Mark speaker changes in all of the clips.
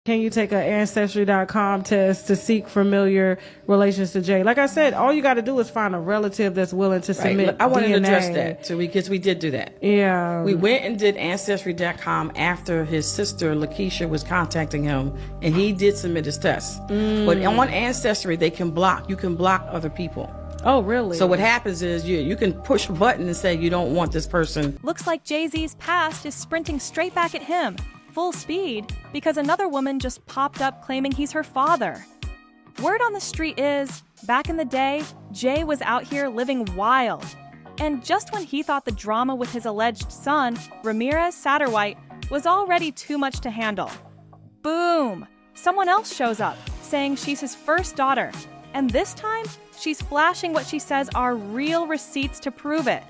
Speaker 1: Can you take an Ancestry.com test to seek familiar relations to Jay? Like I said, all you got to do is find a relative that's willing to submit
Speaker 2: I wanted
Speaker 1: DNA.
Speaker 2: to address that, too, because we did do that.
Speaker 1: Yeah.
Speaker 2: We went and did Ancestry.com after his sister, Lakeisha, was contacting him, and he did submit his test. But on Ancestry, they can block. You can block other people.
Speaker 1: Oh, really?
Speaker 2: So what happens is you can push a button and say you don't want this person.
Speaker 3: Looks like Jay-Z's past is sprinting straight back at him, full speed, because another woman just popped up claiming he's her father. Word on the street is, back in the day, Jay was out here living wild. And just when he thought the drama with his alleged son, Ramirez Satterwhite, was already too much to handle, boom! Someone else shows up, saying she's his first daughter. And this time, she's flashing what she says are real receipts to prove it.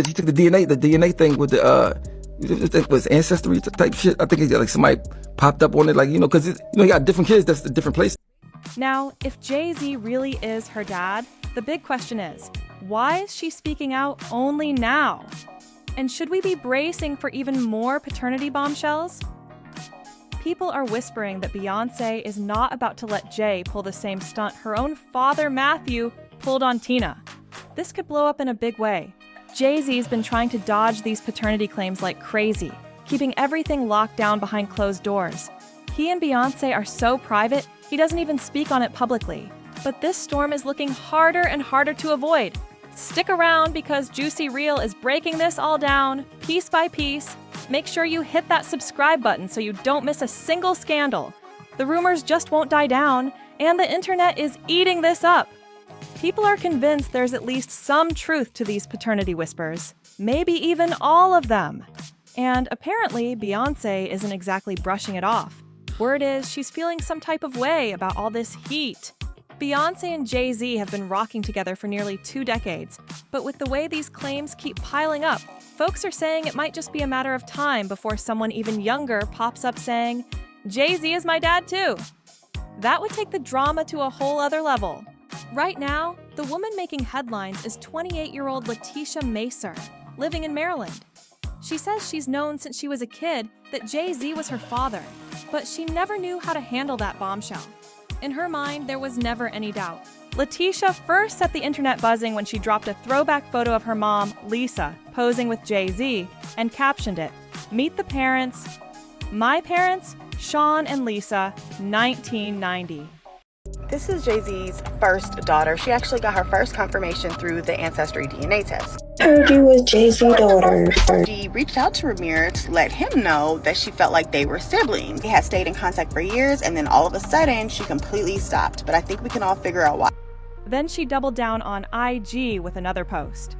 Speaker 4: He took the DNA thing with it was ancestry type shit. I think like somebody popped up on it, like, because he got different kids that's a different place.
Speaker 3: Now, if Jay-Z really is her dad, the big question is, why is she speaking out only now? And should we be bracing for even more paternity bombshells? People are whispering that Beyoncé is not about to let Jay pull the same stunt her own father, Matthew, pulled on Tina. This could blow up in a big way. Jay-Z's been trying to dodge these paternity claims like crazy, keeping everything locked down behind closed doors. He and Beyoncé are so private, he doesn't even speak on it publicly. But this storm is looking harder and harder to avoid. Stick around because Juicy Reel is breaking this all down, piece by piece. Make sure you hit that subscribe button so you don't miss a single scandal. The rumors just won't die down, and the internet is eating this up. People are convinced there's at least some truth to these paternity whispers, maybe even all of them. And apparently, Beyoncé isn't exactly brushing it off. Word is she's feeling some type of way about all this heat. Beyoncé and Jay-Z have been rocking together for nearly 2 decades, but with the way these claims keep piling up, folks are saying it might just be a matter of time before someone even younger pops up saying, Jay-Z is my dad too. That would take the drama to a whole other level. Right now, the woman making headlines is 28-year-old Letitia Macer, living in Maryland. She says she's known since she was a kid that Jay-Z was her father, but she never knew how to handle that bombshell. In her mind, there was never any doubt. Letitia first set the internet buzzing when she dropped a throwback photo of her mom, Lisa, posing with Jay-Z, and captioned it, "Meet the parents. My parents, Sean and Lisa, 1990.
Speaker 5: This is Jay-Z's first daughter. She actually got her first confirmation through the Ancestry DNA test.
Speaker 6: Heard you was Jay-Z's daughter.
Speaker 5: She reached out to Ramirez to let him know that she felt like they were siblings. They had stayed in contact for years, and then all of a sudden, she completely stopped. But I think we can all figure out why.
Speaker 3: Then she doubled down on IG with another post.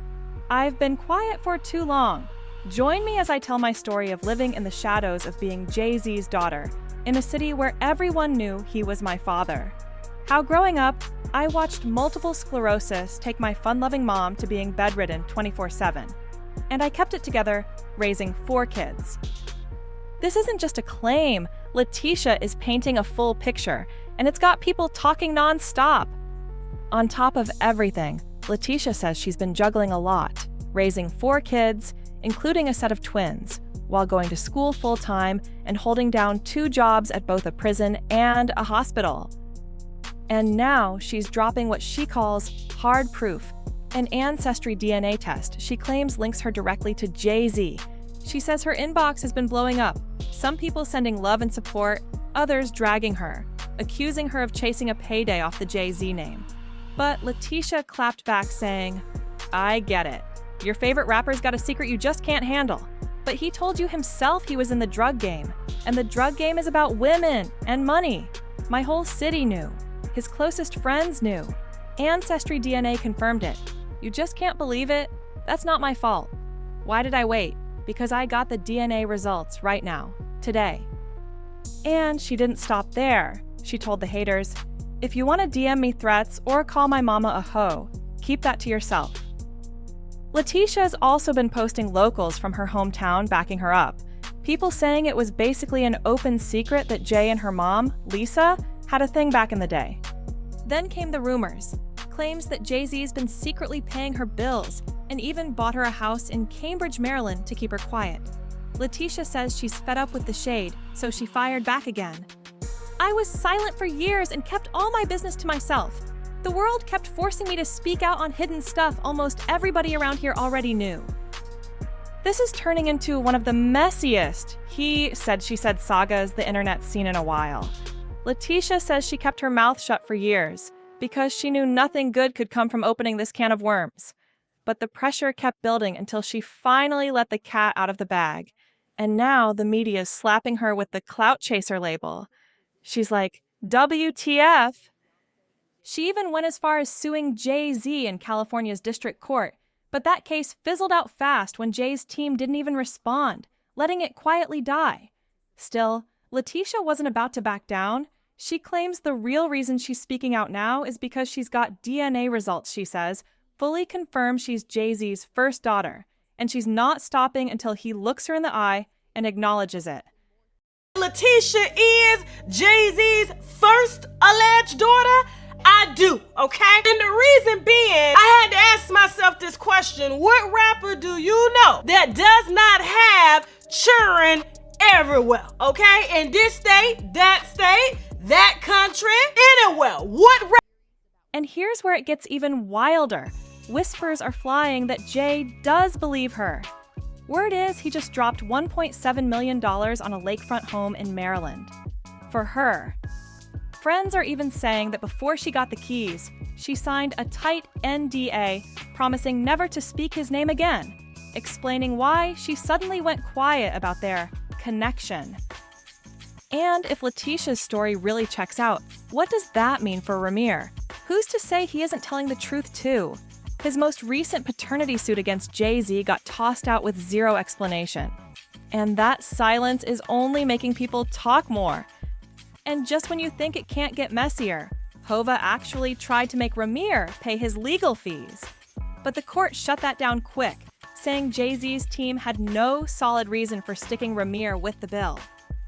Speaker 3: I've been quiet for too long. Join me as I tell my story of living in the shadows of being Jay-Z's daughter, in a city where everyone knew he was my father. How growing up, I watched multiple sclerosis take my fun-loving mom to being bedridden 24/7. And I kept it together, raising 4 kids. This isn't just a claim. Letitia is painting a full picture, and it's got people talking non-stop. On top of everything, Letitia says she's been juggling a lot, raising 4 kids, including a set of twins, while going to school full-time and holding down 2 jobs at both a prison and a hospital. And now she's dropping what she calls hard proof, an Ancestry DNA test she claims links her directly to Jay-Z. She says her inbox has been blowing up, some people sending love and support, others dragging her, accusing her of chasing a payday off the Jay-Z name. But Letitia clapped back saying, I get it. Your favorite rapper's got a secret you just can't handle. But he told you himself he was in the drug game, and the drug game is about women and money. My whole city knew. His closest friends knew. Ancestry DNA confirmed it. You just can't believe it? That's not my fault. Why did I wait? Because I got the DNA results right now, today. And she didn't stop there. She told the haters, if you want to DM me threats or call my mama a hoe, keep that to yourself. Letitia's also been posting locals from her hometown backing her up. People saying it was basically an open secret that Jay and her mom, Lisa, had a thing back in the day. Then came the rumors, claims that Jay-Z's been secretly paying her bills and even bought her a house in Cambridge, Maryland to keep her quiet. Letitia says she's fed up with the shade, so she fired back again, I was silent for years and kept all my business to myself. The world kept forcing me to speak out on hidden stuff almost everybody around here already knew. This is turning into one of the messiest he said she said sagas the internet's seen in a while. Letitia says she kept her mouth shut for years because she knew nothing good could come from opening this can of worms. But the pressure kept building until she finally let the cat out of the bag. And now the media is slapping her with the clout chaser label. She's like, WTF? She even went as far as suing Jay-Z in California's district court, but that case fizzled out fast when Jay's team didn't even respond, letting it quietly die. Still, Letitia wasn't about to back down. She claims the real reason she's speaking out now is because she's got DNA results, she says, fully confirm she's Jay-Z's first daughter, and she's not stopping until he looks her in the eye and acknowledges it.
Speaker 2: Letitia is Jay-Z's first alleged daughter? I do, okay? And the reason being, I had to ask myself this question: what rapper do you know that does not have children everywhere, okay? In this state, that country, anywhere. What rapper?
Speaker 3: And here's where it gets even wilder. Whispers are flying that Jay does believe her. Word is he just dropped $1.7 million on a lakefront home in Maryland. For her. Friends are even saying that before she got the keys, she signed a tight NDA promising never to speak his name again, explaining why she suddenly went quiet about their connection. And if Letitia's story really checks out, what does that mean for Ramir? Who's to say he isn't telling the truth too? His most recent paternity suit against Jay-Z got tossed out with zero explanation. And that silence is only making people talk more. And just when you think it can't get messier, Hova actually tried to make Ramir pay his legal fees. But the court shut that down quick, saying Jay-Z's team had no solid reason for sticking Ramir with the bill.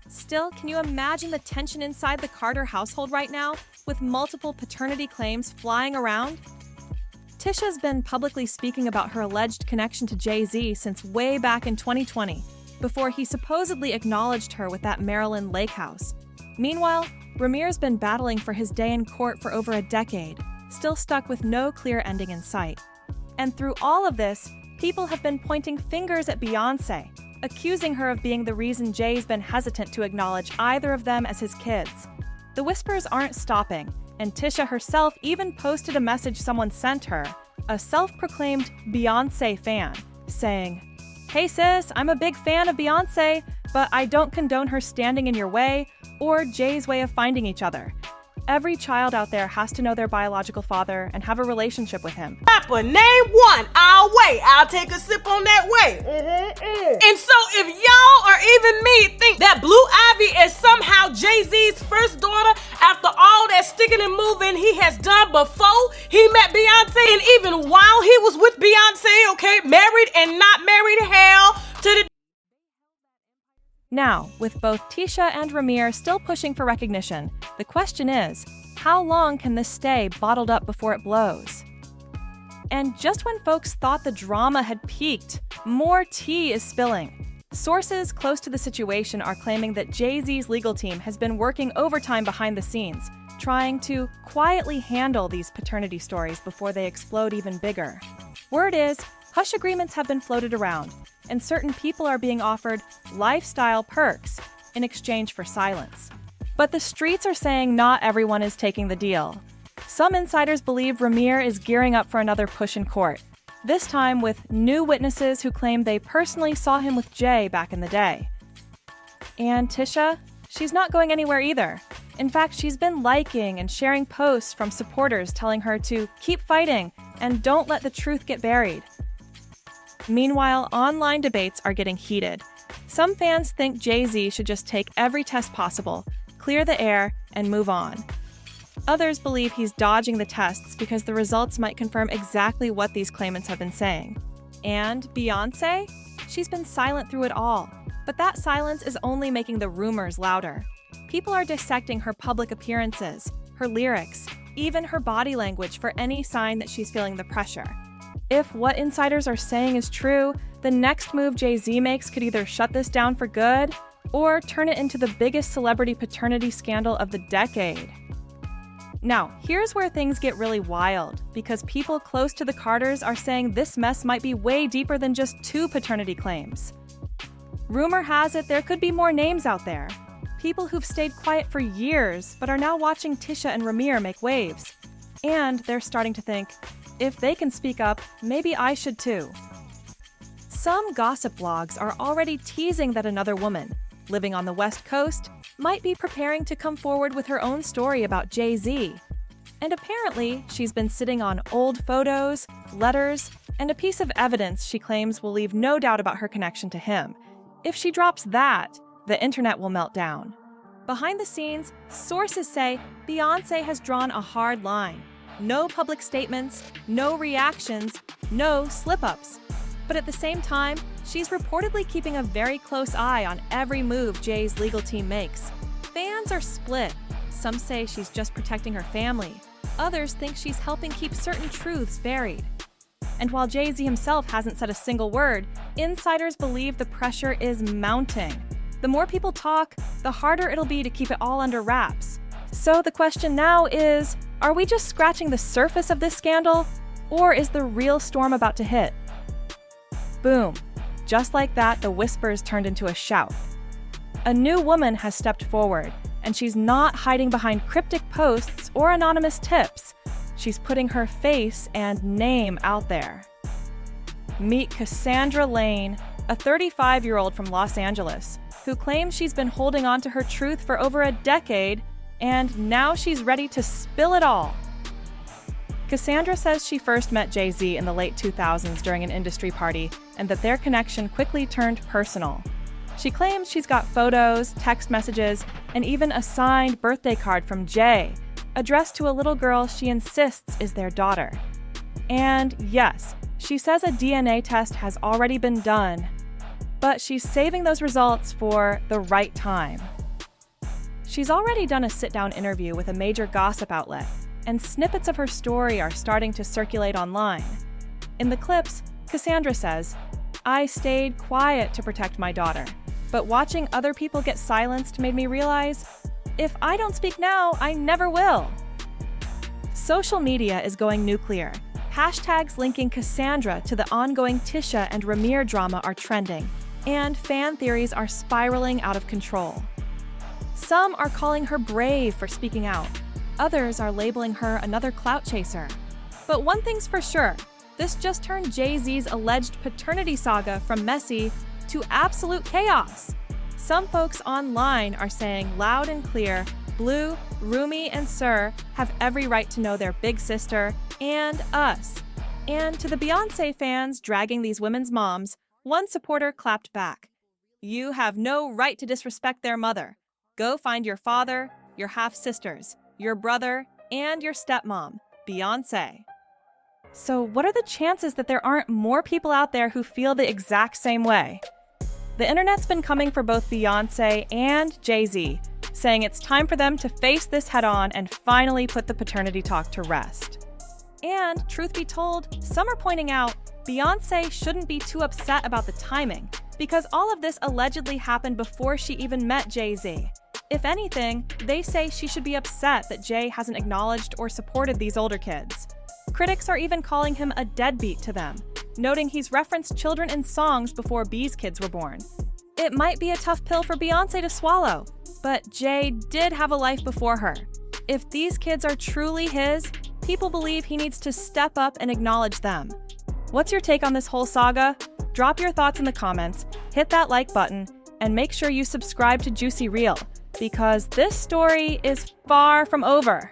Speaker 3: Still, can you imagine the tension inside the Carter household right now, with multiple paternity claims flying around? Tisha's been publicly speaking about her alleged connection to Jay-Z since way back in 2020, before he supposedly acknowledged her with that Maryland lake house. Meanwhile, Ramir's been battling for his day in court for over a decade, still stuck with no clear ending in sight. And through all of this, people have been pointing fingers at Beyoncé, accusing her of being the reason Jay's been hesitant to acknowledge either of them as his kids. The whispers aren't stopping, and Tisha herself even posted a message someone sent her, a self-proclaimed Beyoncé fan, saying, "Hey sis, I'm a big fan of Beyoncé, but I don't condone her standing in your way or Jay's way of finding each other. Every child out there has to know their biological father and have a relationship with him."
Speaker 2: Rapper, name one. I'll wait. I'll take a sip on that way. And so if y'all or even me think that Blue Ivy is somehow Jay-Z's first daughter after all that sticking and moving he has done before he met Beyoncé, and even while he was with Beyoncé, okay, married and not married, hell to the...
Speaker 3: Now, with both Tisha and Ramir still pushing for recognition, the question is, how long can this stay bottled up before it blows? And just when folks thought the drama had peaked, more tea is spilling. Sources close to the situation are claiming that Jay-Z's legal team has been working overtime behind the scenes, trying to quietly handle these paternity stories before they explode even bigger. Word is, hush agreements have been floated around, and certain people are being offered lifestyle perks in exchange for silence. But the streets are saying not everyone is taking the deal. Some insiders believe Ramir is gearing up for another push in court, this time with new witnesses who claim they personally saw him with Jay back in the day. And Tisha? She's not going anywhere either. In fact, she's been liking and sharing posts from supporters telling her to keep fighting and don't let the truth get buried. Meanwhile, online debates are getting heated. Some fans think Jay-Z should just take every test possible, clear the air, and move on. Others believe he's dodging the tests because the results might confirm exactly what these claimants have been saying. And Beyoncé? She's been silent through it all, but that silence is only making the rumors louder. People are dissecting her public appearances, her lyrics, even her body language for any sign that she's feeling the pressure. If what insiders are saying is true, the next move Jay-Z makes could either shut this down for good or turn it into the biggest celebrity paternity scandal of the decade? Now, here's where things get really wild, because people close to the Carters are saying this mess might be way deeper than just 2 paternity claims. Rumor has it there could be more names out there. People who've stayed quiet for years but are now watching Tisha and Ramir make waves. And they're starting to think, if they can speak up, maybe I should too. Some gossip blogs are already teasing that another woman, living on the West Coast, might be preparing to come forward with her own story about Jay-Z. And apparently, she's been sitting on old photos, letters, and a piece of evidence she claims will leave no doubt about her connection to him. If she drops that, the internet will melt down. Behind the scenes, sources say Beyoncé has drawn a hard line. No public statements, no reactions, no slip-ups. But at the same time, she's reportedly keeping a very close eye on every move Jay's legal team makes. Fans are split. Some say she's just protecting her family. Others think she's helping keep certain truths buried. And while Jay-Z himself hasn't said a single word, insiders believe the pressure is mounting. The more people talk, the harder it'll be to keep it all under wraps. So the question now is, are we just scratching the surface of this scandal? Or is the real storm about to hit? Boom. Just like that, the whispers turned into a shout. A new woman has stepped forward, and she's not hiding behind cryptic posts or anonymous tips. She's putting her face and name out there. Meet Cassandra Lane, a 35-year-old from Los Angeles, who claims she's been holding on to her truth for over a decade, and now she's ready to spill it all. Cassandra says she first met Jay-Z in the late 2000s during an industry party, and that their connection quickly turned personal. She claims she's got photos, text messages, and even a signed birthday card from Jay, addressed to a little girl she insists is their daughter. And yes, she says a DNA test has already been done, but she's saving those results for the right time. She's already done a sit-down interview with a major gossip outlet, and snippets of her story are starting to circulate online. In the clips, Cassandra says, "I stayed quiet to protect my daughter, but watching other people get silenced made me realize, if I don't speak now, I never will." Social media is going nuclear. Hashtags linking Cassandra to the ongoing Tisha and Ramir drama are trending, and fan theories are spiraling out of control. Some are calling her brave for speaking out. Others are labeling her another clout chaser. But one thing's for sure, this just turned Jay-Z's alleged paternity saga from messy to absolute chaos. Some folks online are saying loud and clear, Blue, Rumi, and Sir have every right to know their big sister and us. And to the Beyoncé fans dragging these women's moms, one supporter clapped back. "You have no right to disrespect their mother. Go find your father, your half-sisters, your brother, and your stepmom, Beyoncé." So what are the chances that there aren't more people out there who feel the exact same way? The internet's been coming for both Beyoncé and Jay-Z, saying it's time for them to face this head-on and finally put the paternity talk to rest. And, truth be told, some are pointing out Beyoncé shouldn't be too upset about the timing, because all of this allegedly happened before she even met Jay-Z. If anything, they say she should be upset that Jay hasn't acknowledged or supported these older kids. Critics are even calling him a deadbeat to them, noting he's referenced children in songs before B's kids were born. It might be a tough pill for Beyoncé to swallow, but Jay did have a life before her. If these kids are truly his, people believe he needs to step up and acknowledge them. What's your take on this whole saga? Drop your thoughts in the comments, hit that like button, and make sure you subscribe to Juicy Reel, because this story is far from over.